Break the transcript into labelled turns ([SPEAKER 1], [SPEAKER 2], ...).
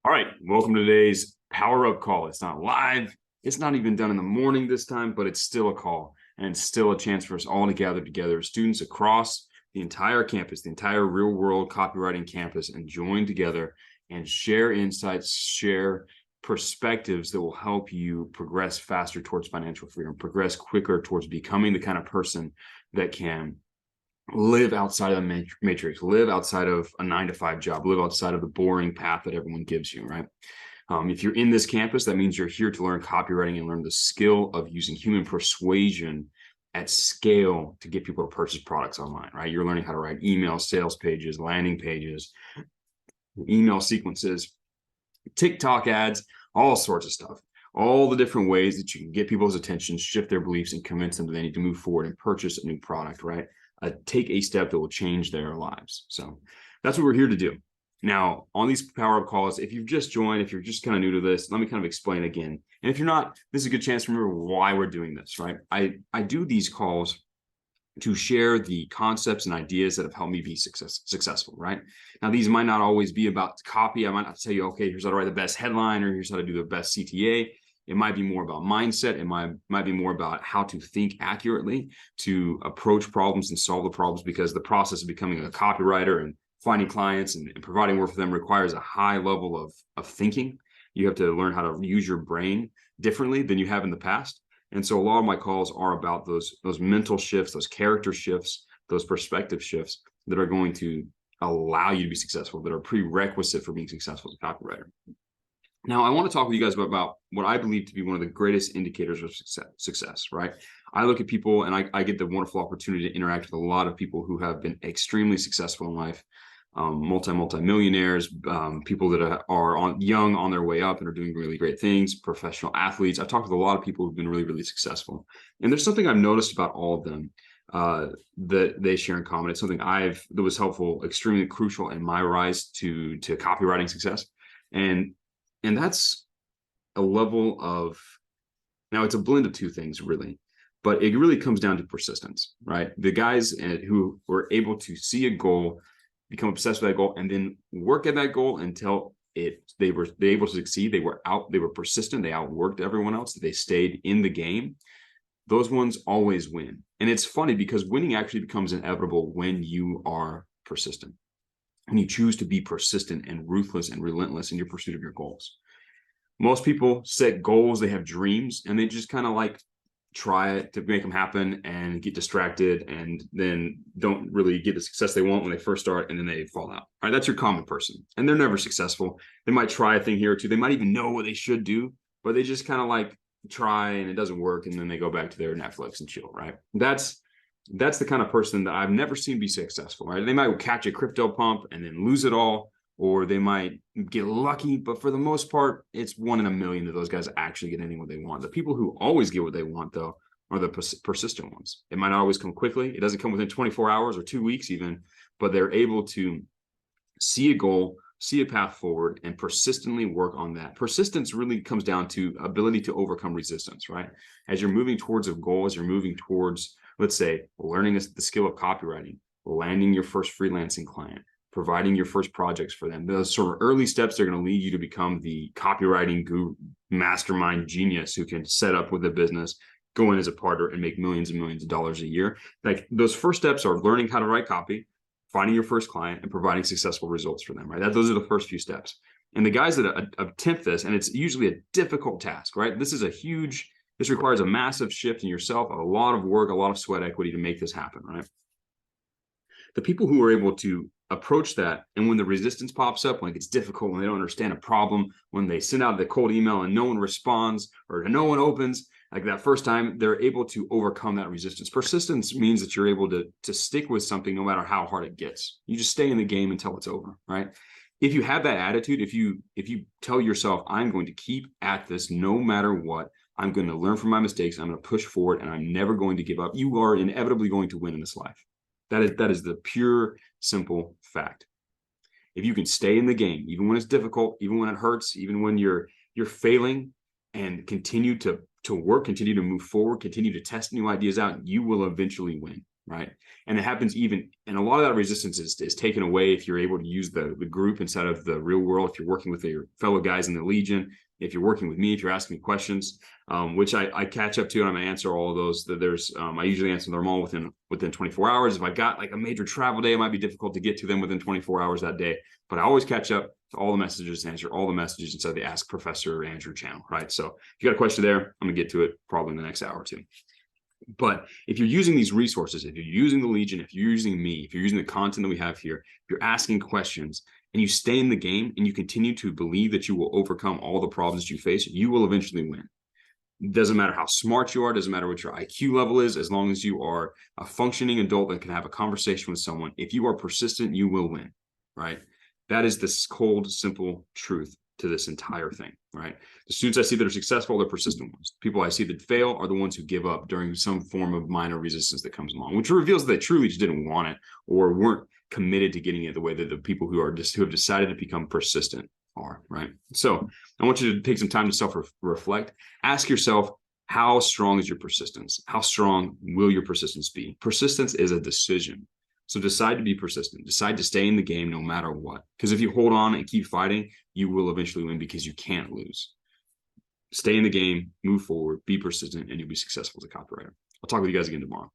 [SPEAKER 1] All right, welcome to today's Power Up Call. It's not live. It's not even done in the morning this time, but it's still a call, and it's still a chance for us all to gather together, students across the entire campus, the entire real world copywriting campus, and join together and share insights, share perspectives that will help you progress faster towards financial freedom, progress quicker towards becoming the kind of person that can live outside of the matrix, live outside of a 9-to-5 job, live outside of the boring path that everyone gives you, right? If you're in this campus, that means you're here to learn copywriting and learn the skill of using human persuasion at scale to get people to purchase products online, right? You're learning how to write email sales pages, landing pages, email sequences, TikTok ads, all sorts of stuff. All the different ways that you can get people's attention, shift their beliefs, and convince them that they need to move forward and purchase a new product, right? Take a step that will change their lives. So that's what we're here to do. Now, on these Power Up Calls, if you've just joined, if you're just kind of new to this, let me kind of explain again. And if you're not, this is a good chance to remember why we're doing this, right? I do these calls to share the concepts and ideas that have helped me be successful, right? Now, these might not always be about copy. I might not tell you, okay, here's how to write the best headline, or here's how to do the best CTA. It might be more about mindset. It might be more about how to think accurately, to approach problems and solve the problems, because the process of becoming a copywriter and finding clients and providing work for them requires a high level of thinking. You have to learn how to use your brain differently than you have in the past. And so a lot of my calls are about those mental shifts, those character shifts, those perspective shifts that are going to allow you to be successful, that are prerequisite for being successful as a copywriter. Now, I want to talk with you guys about what I believe to be one of the greatest indicators of success, right? I look at people and I get the wonderful opportunity to interact with a lot of people who have been extremely successful in life, multi-millionaires, people that are young on their way up and are doing really great things, professional athletes. I've talked with a lot of people who've been really, really successful. And there's something I've noticed about all of them that they share in common. It's something that was helpful, extremely crucial in my rise to copywriting success. And that's a level of, now it's a blend of two things really, but it really comes down to persistence, right? The guys who were able to see a goal, become obsessed with that goal, and then work at that goal until they were able to succeed. They were persistent. They outworked everyone else. They stayed in the game. Those ones always win. And it's funny because winning actually becomes inevitable when you are persistent, when you choose to be persistent and ruthless and relentless in your pursuit of your goals. Most people set goals, they have dreams, and they just kind of like try it to make them happen and get distracted, and then don't really get the success they want when they first start, and then they fall out. All right, that's your common person, and they're never successful. They might try a thing here or two. They might even know what they should do, but they just kind of like try and it doesn't work, and then they go back to their Netflix and chill, right? That's the kind of person that I've never seen be successful, right? They might catch a crypto pump and then lose it all, or they might get lucky, but for the most part, it's 1 in a million that those guys actually get anything what they want. The people who always get what they want, though, are the persistent ones. It might not always come quickly. It doesn't come within 24 hours or 2 weeks even, but they're able to see a goal, see a path forward, and persistently work on that. Persistence really comes down to ability to overcome resistance, right? As you're moving towards a goal, as you're moving towards, let's say, learning the skill of copywriting, landing your first freelancing client, providing your first projects for them. Those sort of early steps are going to lead you to become the copywriting guru, mastermind genius who can set up with a business, go in as a partner, and make millions and millions of dollars a year. Like, those first steps are learning how to write copy, finding your first client, and providing successful results for them, right? Those are the first few steps. And the guys that attempt this, and it's usually a difficult task, right? This requires a massive shift in yourself, a lot of work, a lot of sweat equity to make this happen, right? The people who are able to approach that, and when the resistance pops up, when it gets difficult, when they don't understand a problem, when they send out the cold email and no one responds or no one opens, like that first time, they're able to overcome that resistance. Persistence means that you're able to stick with something no matter how hard it gets. You just stay in the game until it's over, right? If you have that attitude, if you tell yourself, I'm going to keep at this no matter what, I'm going to learn from my mistakes, I'm going to push forward, and I'm never going to give up, you are inevitably going to win in this life. That is the pure, simple fact. If you can stay in the game, even when it's difficult, even when it hurts, even when you're failing, and continue to work, continue to move forward, continue to test new ideas out, you will eventually win. right? And it happens and a lot of that resistance is taken away if you're able to use the group instead of the real world. If you're working with your fellow guys in the Legion, if you're working with me, if you're asking me questions, which I catch up to, and I'm gonna answer all of those. That I usually answer them all within 24 hours. If I got like a major travel day, it might be difficult to get to them within 24 hours that day, but I always catch up to all the messages, answer all the messages inside the Ask Professor Andrew channel, right? So if you got a question there, I'm gonna get to it probably in the next hour or two. But if you're using these resources, if you're using the Legion, if you're using me, if you're using the content that we have here, if you're asking questions and you stay in the game and you continue to believe that you will overcome all the problems you face, you will eventually win. It doesn't matter how smart you are, doesn't matter what your IQ level is, as long as you are a functioning adult that can have a conversation with someone. If you are persistent, you will win, right? That is this cold, simple truth to this entire thing, right? The students I see that are successful, they're persistent ones. The people I see that fail are the ones who give up during some form of minor resistance that comes along, which reveals that they truly just didn't want it or weren't committed to getting it the way that the people who have decided to become persistent are, right? So I want you to take some time to self-reflect. Ask yourself, how strong is your persistence? How strong will your persistence be? Persistence is a decision. So decide to be persistent. Decide to stay in the game no matter what. Because if you hold on and keep fighting, you will eventually win because you can't lose. Stay in the game, move forward, be persistent, and you'll be successful as a copywriter. I'll talk with you guys again tomorrow.